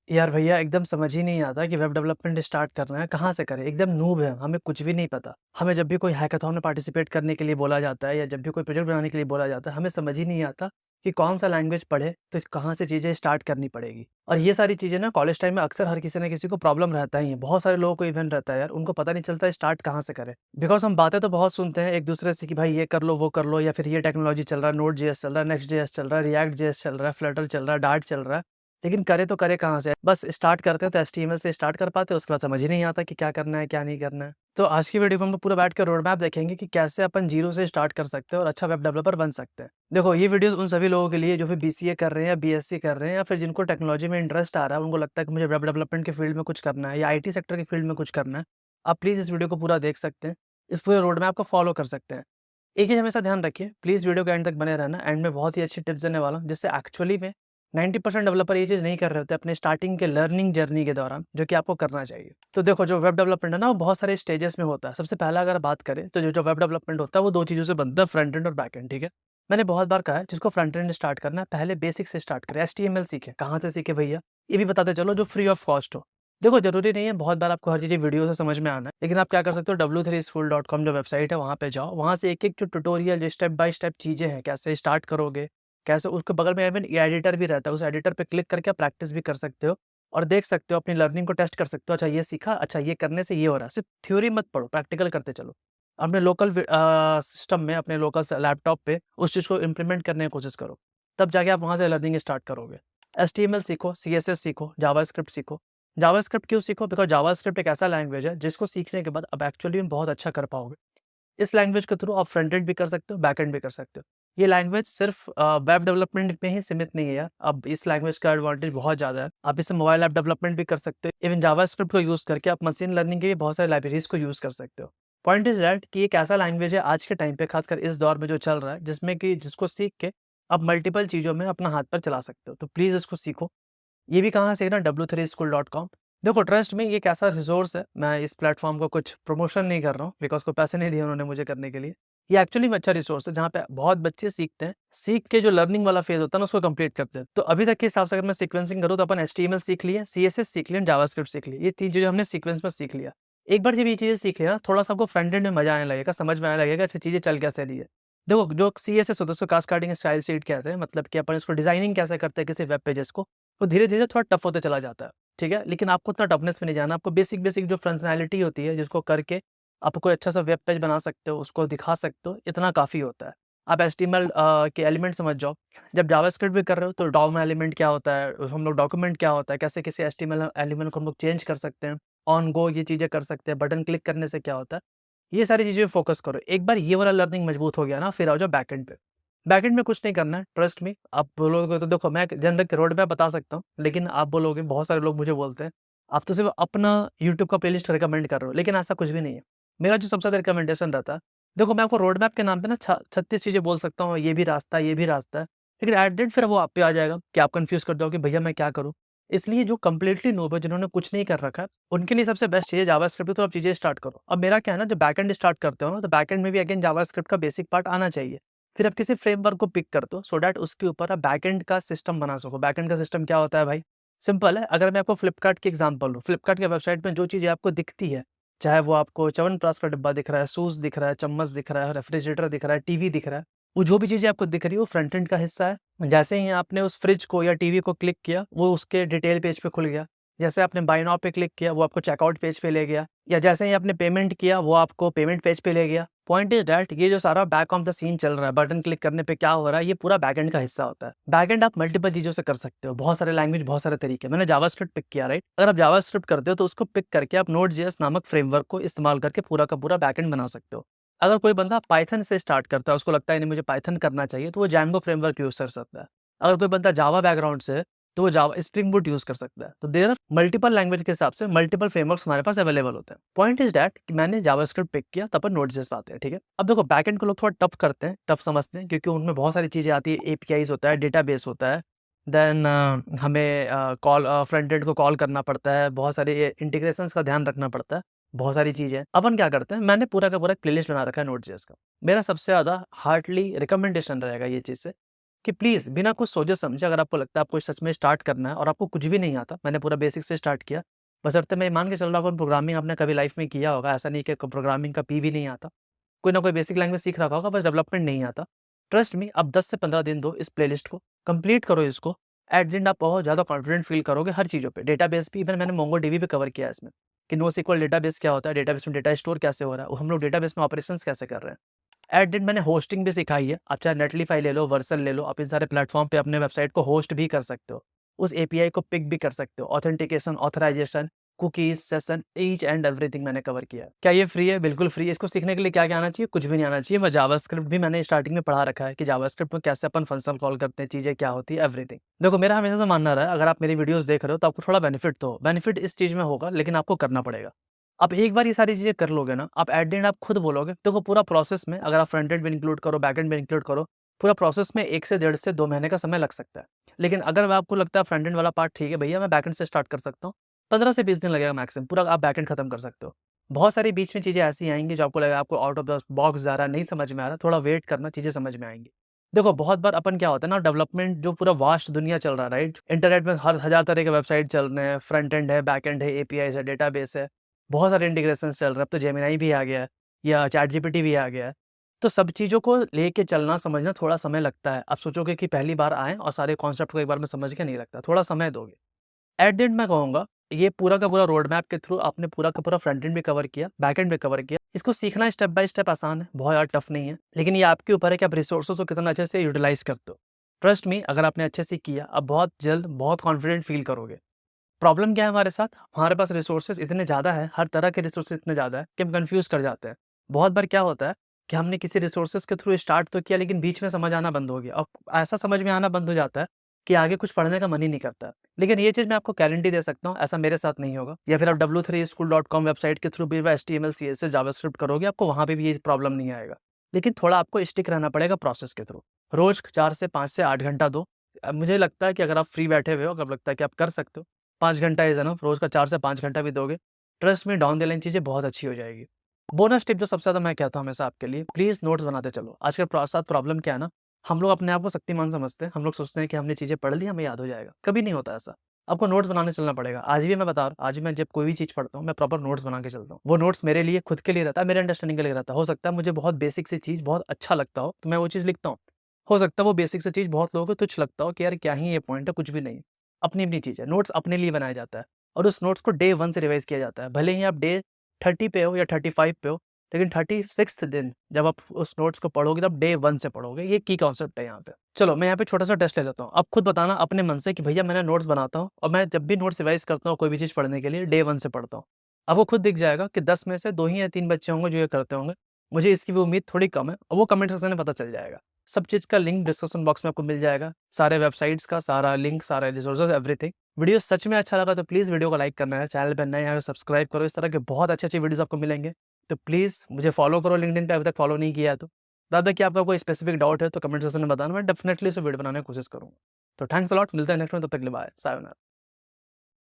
यार भैया एकदम समझ ही नहीं आता कि वेब डेवलपमेंट स्टार्ट करना है, कहाँ से करें? एकदम नूब है, हमें कुछ भी नहीं पता। हमें जब भी कोई हैकाथॉन में पार्टिसिपेट करने के लिए बोला जाता है या जब भी कोई प्रोजेक्ट बनाने के लिए बोला जाता है, हमें समझ ही नहीं आता कि कौन-सा लैंग्वेज पढ़े, तो कहाँ से चीज़ें स्टार्ट करनी पड़ेगी। और ये सारी चीज़ें ना कॉलेज टाइम में अक्सर हर किसी न किसी को प्रॉब्लम रहता ही है। बहुत सारे लोगों को इवन रहता है यार, उनको पता नहीं चलता स्टार्ट कहाँ से करें। बिकॉज़ हम बातें तो बहुत सुनते हैं एक-दूसरे से कि भाई ये कर लो, वो कर लो या फिर ये टेक्नोलॉजी चल रहा है, नोड जेएस चल रहा है, नेक्स्ट जेएस चल रहा है, रिएक्ट जेएस चल रहा है, फ्लटर चल रहा है, डार्ट चल रहा है। लेकिन करें तो करें कहाँ से? बस स्टार्ट करते हैं तो एचटीएमएल से स्टार्ट कर पाते हैं, उसके बाद समझ ही नहीं आता कि क्या करना है, क्या नहीं करना है। तो आज की वीडियो में हम लोग पूरा बैठ के रोड मैप देखेंगे कि कैसे अपन ज़ीरो से स्टार्ट कर सकते हैं और अच्छा वेब डेवलपर बन सकते हैं। देखो, ये वीडियोज़ उन सभी लोगों के लिए जो फिर बीसीए कर रहे हैं या बीएससी कर रहे हैं या फिर जिनको टेक्नोलॉजी में इंटरेस्ट आ रहा है, उनको लगता है कि मुझे वेब डेवलपमेंट के फील्ड में कुछ करना है या आईटी सेक्टर के फील्ड में कुछ करना है। आप प्लीज़ इस वीडियो को पूरा देख सकते हैं। इस पूरे रोड मैप को फॉलो कर सकते हैं। एक चीज़ हमेशा ध्यान रखिए, प्लीज़ वीडियो के एंड तक बने रहना। एंड में बहुत ही अच्छी टिप्स देने वाला हूँ, जिससे एक्चुअली में 90% डेवलपर ये चीज़ नहीं कर रहे होते अपने स्टार्टिंग के लर्निंग जर्नी के दौरान, जो कि आपको करना चाहिए। तो देखो, जो वेब डेवलपमेंट है ना, वो बहुत सारे स्टेजेस में होता है। सबसे पहला अगर बात करें तो जो वेब डेवलपमेंट होता है वो 2 चीज़ों से बनता है, फ्रंट एंड और बैक एंड, ठीक है? मैंने बहुत बार कहा है, जिसको फ्रंट एंड स्टार्ट करना है पहले बेसिक से स्टार्ट करें, एचटीएमएल सीखें। कहाँ से सीखें भैया? ये भी बताते चलो जो फ्री ऑफ कॉस्ट हो। देखो, ज़रूरी नहीं है बहुत बार आपको हर चीज़ें वीडियो से समझ में आना है, लेकिन आप क्या कर सकते हो, w3school.com जो वेबसाइट है वहाँ पे जाओ, वहाँ से एक-एक जो ट्यूटोरियल, जो स्टेप बाय स्टेप चीज़ें हैं, कैसे स्टार्ट करोगे, कैसे उसके बगल में इवन एडिटर भी रहता है, उस एडिटर पे क्लिक करके आप प्रैक्टिस भी कर सकते हो और देख सकते हो, अपनी लर्निंग को टेस्ट कर सकते हो। अच्छा ये सीखा, अच्छा ये करने से ये हो रहा है। सिर्फ थ्योरी मत पढ़ो, प्रैक्टिकल करते चलो। अपने लोकल सिस्टम में, अपने लोकल स लैपटॉप पे उस चीज़ को इम्प्लीमेंट करने की कोशिश करो। तब जाके आप वहाँ से लर्निंग स्टार्ट करोगे। एचटीएमएल सीखो, सीएसएस सीखो, जावास्क्रिप्ट सीखो। जावास्क्रिप्ट क्यों सीखो? बिकॉज़ जावास्क्रिप्ट एक ऐसा लैंग्वेज है जिसको सीखने के बाद आप एक्चुअली में बहुत अच्छा कर पाओगे। इस लैंग्वेज के थ्रू आप फ्रंट एंड भी कर सकते हो, बैक एंड भी कर सकते हो। ये लैंग्वेज सिर्फ़ वेब डेवलपमेंट में ही सीमित नहीं है यार। अब इस लैंग्वेज का एडवांटेज बहुत ज़्यादा है। आप इससे मोबाइल ऐप डेवलपमेंट भी कर सकते हो। इवन जावास्क्रिप्ट को यूज़ करके आप मशीन लर्निंग के भी बहुत सारी लाइब्रेरीज़ को यूज़ कर सकते हो। पॉइंट इज़ दैट कि एक ऐसा लैंग्वेज है आज के टाइम पे, खासकर इस दौर में जो चल रहा है, जिसमें कि जिसको सीख के आप मल्टीपल चीज़ों में अपना हाथ पैर चला सकते हो। तो प्लीज़ इसको सीखो। ये भी कहाँ से ना, w3school.com। देखो, ट्रस्ट में ये एक ऐसा रिसोर्स है, मैं इस प्लेटफ़ॉर्म को कुछ प्रमोशन नहीं कर रहा हूँ, बिकॉज़ कोई पैसे नहीं दिए उन्होंने मुझे करने के लिए। ये एक्चुअली में अच्छा रिसोर्स है जहाँ पे बहुत बच्चे सीखते हैं, सीख के जो लर्निंग वाला फ़ेज़ होता है ना, उसको कंप्लीट करते हैं। तो अभी तक के हिसाब से अगर मैं सीक्वेंसिंग करूँ तो अपन एचटीएमएल सीख लिए, सीएसएस सीख लिया, जावास्क्रिप्ट सीख लिया। ये 3 चीज़ें हमने सीक्वेंस में सीख लिया। एक बार जब ये चीज़ें सीख लिया ना, थोड़ा-सा आपको फ्रंट एंड में मज़ा आने लगेगा, समझ में आने लगेगा अच्छा चीज़ें चल कैसे रही है। देखो, जो सीएसएस होता है उसको कास्केडिंग स्टाइल शीट कहते हैं, मतलब कि अपन इसको डिज़ाइनिंग कैसे करते हैं किसी वेब पेजेज़ को, तो धीरे-धीरे थोड़ा टफ होते चला जाता है, ठीक है? लेकिन आपको उतना टफनेस में नहीं जाना, आपको बेसिक-बेसिक जो फंक्शनैलिटी होती है, जिसको करके आप कोई अच्छा-सा वेब पेज बना सकते हो, उसको दिखा सकते हो, इतना काफ़ी होता है। आप एचटीएमएल के एलिमेंट समझ जाओ। जब जावास्क्रिप्ट भी कर रहे हो तो डॉम एलिमेंट क्या होता है, हम लोग डॉक्यूमेंट क्या होता है, कैसे किसी एचटीएमएल एलिमेंट को हम लोग चेंज कर सकते हैं, ऑन गो ये चीज़ें कर सकते हैं, बटन क्लिक करने से क्या होता है, ये सारी चीज़ें पे फ़ोकस करो। एक बार ये वाला लर्निंग मजबूत हो गया ना, फिर आओ जाओ बैकएंड पे। बैकएंड में कुछ नहीं करना है, ट्रस्ट मी। आप बोलोगे तो देखो, मैं जनरिक रोड मैप बता सकता हूँ, लेकिन आप बोलोगे, बहुत सारे लोग मुझे बोलते हैं, आप तो सिर्फ़ अपना यूट्यूब का प्लेलिस्ट रिकमेंड कर रहे हो, लेकिन ऐसा कुछ भी नहीं है। मेरा जो सबसे ज़्यादा रिकमेंडेशन रहता है, देखो मैं आपको रोड मैप के नाम पे ना 36 चीज़ें बोल सकता हूँ, ये भी रास्ता है, ये भी रास्ता है, लेकिन एट द एंड फिर वो आप पे आ जाएगा कि आप कन्फ्यूज़ कर जाओगे, भैया मैं क्या करूँ? इसलिए जो कंप्लीटली नूब है, जिन्होंने कुछ नहीं कर रखा है, उनके लिए सबसे बेस्ट चीज़ है जावास्क्रिप्ट, तो आप चीज़ें स्टार्ट करो। अब मेरा क्या है ना, जब बैकएंड स्टार्ट करते हो ना, तो बैकएंड में भी अगेन जावास्क्रिप्ट का बेसिक पार्ट आना चाहिए। फिर आप किसी फ्रेमवर्क को पिक करते हो सो दैट उसके ऊपर आप बैकएंड का सिस्टम बना सको। बैकएंड का सिस्टम क्या होता है भाई? सिंपल है। अगर मैं आपको फ्लिपकार्ट की एग्ज़ाम्पल दूँ, फ्लिपकार्ट की वेबसाइट में जो चीज़ें आपको दिखती है, चाहे वो आपको च्यवनप्राश का डिब्बा दिख रहा है, शूज़ दिख रहा है, चम्मच दिख रहा है, रेफ्रिजरेटर दिख रहा है, टीवी दिख रहा है, वो जो भी चीज़ें आपको दिख रही है वो फ्रंट एंड का हिस्सा है। जैसे ही आपने उस फ्रिज को या टीवी को क्लिक किया, वो उसके डिटेल पेज पे खुल गया। जैसे आपने बाय नाउ पे क्लिक किया, वो आपको चेकआउट पेज पे ले गया, या जैसे ही आपने पेमेंट किया, वो आपको पेमेंट पेज पे ले गया। पॉइंट इज़ दैट ये जो सारा बैक ऑफ द सीन चल रहा है, बटन क्लिक करने पे क्या हो रहा है, ये पूरा बैकएंड का हिस्सा होता है। बैकएंड आप मल्टीपल चीज़ों से कर सकते हो, बहुत सारे लैंग्वेज, बहुत सारे तरीके। मैंने जावास्क्रिप्ट पिक किया, राइट? अगर आप जावास्क्रिप्ट करते हो तो उसको पिक करके आप नोड.जेएस नामक फ्रेमवर्क को इस्तेमाल करके पूरा का पूरा बैकएंड बना सकते हो। अगर कोई बंदा पाइथन से स्टार्ट करता है, उसको लगता है नहीं मुझे पाइथन करना चाहिए, तो वो जैंगो फ्रेमवर्क यूज़ कर सकता है। अगर कोई बंदा जावा बैकग्राउंड से है, तो वो जावा स्प्रिंग बूट यूज़ कर सकता है। तो देयर आर मल्टीपल लैंग्वेज के हिसाब से मल्टीपल फ्रेमवर्क्स हमारे पास अवेलेबल होते हैं। पॉइंट इज़ दैट कि मैंने जावास्क्रिप्ट पिक किया, तब पर नोड.जेएस पे आते हैं, ठीक है? अब देखो, बैकएंड को लोग थोड़ा टफ करते हैं, टफ समझते हैं, क्योंकि उनमें बहुत सारी चीज़ें आती है, एपीआईज़ होता है, डेटाबेस होता है, देन हमें फ्रंट एंड को कॉल करना पड़ता है, बहुत सारे इंटीग्रेशंस का ध्यान रखना पड़ता है, बहुत सारी चीज़ें। अपन क्या करते हैं, मैंने पूरा का पूरा एक प्लेलिस्ट बना रखा है नोड.जेएस का। मेरा सबसे ज़्यादा हार्डली रिकमेंडेशन रहेगा ये चीज़ से कि प्लीज़ बिना कुछ सोचे-समझे अगर आपको लगता है आपको सच में स्टार्ट करना है और आपको कुछ भी नहीं आता, मैंने पूरा बेसिक से स्टार्ट किया। बशर्ते मैं मान के चल रहा हूँ प्रोग्रामिंग आपने कभी लाइफ़ में किया होगा, ऐसा नहीं कि प्रोग्रामिंग का पी भी नहीं आता। कोई ना कोई बेसिक लैंग्वेज सीख रखा होगा, बस डेवलपमेंट नहीं आता। ट्रस्ट मी, आप 10 से 15 दिन दो इस प्लेलिस्ट को, कंप्लीट करो इसको। एट द एंड आप बहुत ज़्यादा कॉन्फिडेंट फ़ील करोगे हर चीज़ों पे। डेटाबेस भी इवन मैंने मोंगोडीबी भी कवर किया है इसमें, कि नोएसक्यूएल डेटाबेस क्या होता है, डेटाबेस में डेटा स्टोर कैसे हो रहा है, हम लोग डेटाबेस में ऑपरेशंस कैसे कर रहे हैं। एट द एंड मैंने होस्टिंग भी सिखाई है। आप चाहे नेटलीफाई ले लो, वर्सल ले लो, आप इन सारे प्लेटफ़ॉर्म पे अपने वेबसाइट को होस्ट भी कर सकते हो। उस एपीआई को पिक भी कर सकते हो। Authentication, authorization, cookies, session, each and everything मैंने कवर किया है। क्या ये फ्री है? बिल्कुल फ्री है। इसको सीखने के लिए क्या-क्या आना चाहिए? कुछ भी नहीं आना चाहिए। मैं जावास्क्रिप्ट भी मैंने स्टार्टिंग में पढ़ा रखा है कि जावास्क्रिप्ट में कैसे अपन फंक्शन कॉल करते हैं, चीज़ें क्या होती है, एवरीथिंग। देखो, मेरा हमेशा से मानना रहा है, अगर आप मेरी वीडियोज़ देख रहे हो तो आपको थोड़ा बेनिफिट तो हो। बेनिफिट इस चीज़ में होगा, लेकिन आपको करना पड़ेगा। आप एक बार ये सारी चीज़ें कर लोगे ना, आप एट द एंड आप खुद बोलोगे। देखो, पूरा प्रोसेस में अगर आप फ्रंट एंड भी इंक्लूड करो, बैक एंड भी इंक्लूड करो, पूरा प्रोसेस में 1 से डेढ़ से 2 महीने का समय लग सकता है। लेकिन अगर आपको लगता है फ्रंट एंड वाला पार्ट ठीक है भैया, मैं बैक एंड से स्टार्ट कर सकता हूँ, 15 से 20 दिन लगेगा मैक्सिमम, पूरा आप बैक एंड खत्म कर सकते हो। बहुत सारी बीच में चीज़ें ऐसी आएँगी जो आपको लगेगा आपको आउट ऑफ द बॉक्स जा रहा है, नहीं समझ में आ रहा, थोड़ा वेट करना, चीज़ें समझ में आएँगी। देखो, बहुत बार अपन क्या होता है ना, डेवलपमेंट जो पूरा वास्ट दुनिया चल रहा है, राइट? इंटरनेट में हर हज़ार तरह के वेबसाइट चल रहे हैं, फ्रंट एंड है, बैक एंड है, एपीआईज़ है, डेटाबेस है, बहुत सारे इंटीग्रेशंस चल रहे हैं, अब तो जेमिनी भी आ गया है या चैटजीपीटी भी आ गया है। तो सब चीज़ों को लेके चलना, समझना थोड़ा समय लगता है। आप सोचोगे कि पहली बार आएँ और सारे कॉन्सेप्ट को एक बार में समझ के, नहीं लगता, थोड़ा समय दोगे। एट द एंड मैं कहूँगा, ये पूरा का पूरा रोड मैप के थ्रू आपने पूरा का पूरा फ्रंट एंड भी कवर किया, बैक एंड भी कवर किया। इसको सीखना स्टेप बाय स्टेप आसान है, बहुत ज़्यादा टफ नहीं है। लेकिन ये आपके ऊपर है कि आप रिसोर्सेज़ को कितना अच्छे से यूटिलाइज़ करते हो। ट्रस्ट मी, अगर आपने अच्छे से किया, आप बहुत जल्द बहुत कॉन्फिडेंट फ़ील करोगे। प्रॉब्लम क्या है हमारे साथ? हमारे पास रिसोर्सेज़ इतने ज़्यादा हैं, हर तरह के रिसोर्सेज़ इतने ज़्यादा हैं कि हम कन्फ्यूज़ कर जाते हैं। बहुत बार क्या होता है कि हमने किसी रिसोर्सेज़ के थ्रू स्टार्ट तो किया, लेकिन बीच में समझ आना बंद हो गया और ऐसा समझ में आना बंद हो जाता है कि आगे कुछ पढ़ने का मन ही नहीं करता। लेकिन ये चीज़ मैं आपको गारंटी दे सकता हूँ, ऐसा मेरे साथ नहीं होगा। या फिर आप w3school.com वेबसाइट के थ्रू भी एचटीएमएल, सीएसएस, जावास्क्रिप्ट करोगे, आपको वहाँ पे भी ये प्रॉब्लम नहीं आएगा। लेकिन थोड़ा आपको स्टिक रहना पड़ेगा प्रोसेस के थ्रू। रोज़ 4 से 5 से 8 घंटा दो। मुझे लगता है कि अगर आप फ्री बैठे हुए हो, अगर लगता है कि आप कर सकते हो, 5 घंटा इज़ एनफ, रोज़ का 4 से 5 घंटा भी दोगे, trust me, down the line चीज़ें बहुत अच्छी हो जाएगी। बोनस टिप जो सबसे ज़्यादा मैं कहता हूँ हमेशा आपके लिए, प्लीज़ नोट्स बनाते चलो। आजकल साथ प्रॉब्लम क्या है ना, हम लोग अपने आप को शक्तिमान समझते हैं। हम लोग सोचते हैं कि हमने चीज़ें पढ़ ली, हमें याद हो जाएगा। कभी नहीं होता ऐसा। आपको नोट्स बनाने चलना पड़ेगा। आज भी मैं बता रहा हूँ, आज भी मैं जब कोई भी चीज़ पढ़ता हूँ, मैं प्रॉपर नोट्स बना के चलता हूँ। वो नोट्स मेरे लिए खुद के लिए रहता है, मेरे अंडरस्टैंडिंग के लिए रहता है। हो सकता है मुझे बहुत बेसिक सी चीज़ बहुत अच्छा लगता हो, तो मैं वो चीज़ लिखता हूँ। हो सकता है वो बेसिक सी चीज़ बहुत लोगों को तुच्छ लगता हो कि यार क्या ही ये पॉइंट है, कुछ भी नहीं। अपनी-अपनी चीज़ है। नोट्स अपने लिए बनाया जाता है और उस नोट्स को डे 1 से रिवाइज़ किया जाता है। भले ही आप डे 30 पे हो या 35 पे हो, लेकिन 36th दिन जब आप उस नोट्स को पढ़ोगे, तब डे 1 से पढ़ोगे। ये की कॉन्सेप्ट है यहाँ पे। चलो, मैं यहाँ पे छोटा-सा टेस्ट ले लेता हूँ। आप खुद बताना अपने मन से कि भैया मैंने नोट्स बनाता हूँ और मैं जब भी नोट्स रिवाइज़ करता हूँ कोई भी चीज़ पढ़ने के लिए, डे 1 से पढ़ता हूँ। आपको खुद दिख जाएगा कि 10 में से 2 ही या 3 बच्चे होंगे जो ये करते होंगे। मुझे इसकी भी उम्मीद थोड़ी कम है और वो कमेंट सेक्शन में पता चल जाएगा। सब चीज़ का लिंक डिस्क्रिप्शन बॉक्स में आपको मिल जाएगा। सारे वेबसाइट्स का सारा लिंक, सारे रिसोर्सेज़, एवरीथिंग। वीडियो सच में अच्छा लगा तो प्लीज़ वीडियो को लाइक करना है। चैनल पे नए आए हो सब्सक्राइब करो। इस तरह के बहुत अच्छे-अच्छे वीडियोज़ आपको मिलेंगे। तो प्लीज़ मुझे फॉलो करो लिंक्डइन पे, अभी तक फॉलो नहीं किया है तो। दादा कि आपका कोई स्पेसिफिक डाउट है तो कमेंट सेक्शन में बताना, मैं डेफिनिटली उसे वीडियो बनाने की कोशिश करूँगा। तो थैंक्स अ लॉट, मिलते हैं नेक्स्ट में, तब तक के लिए बाय, सायोनारा।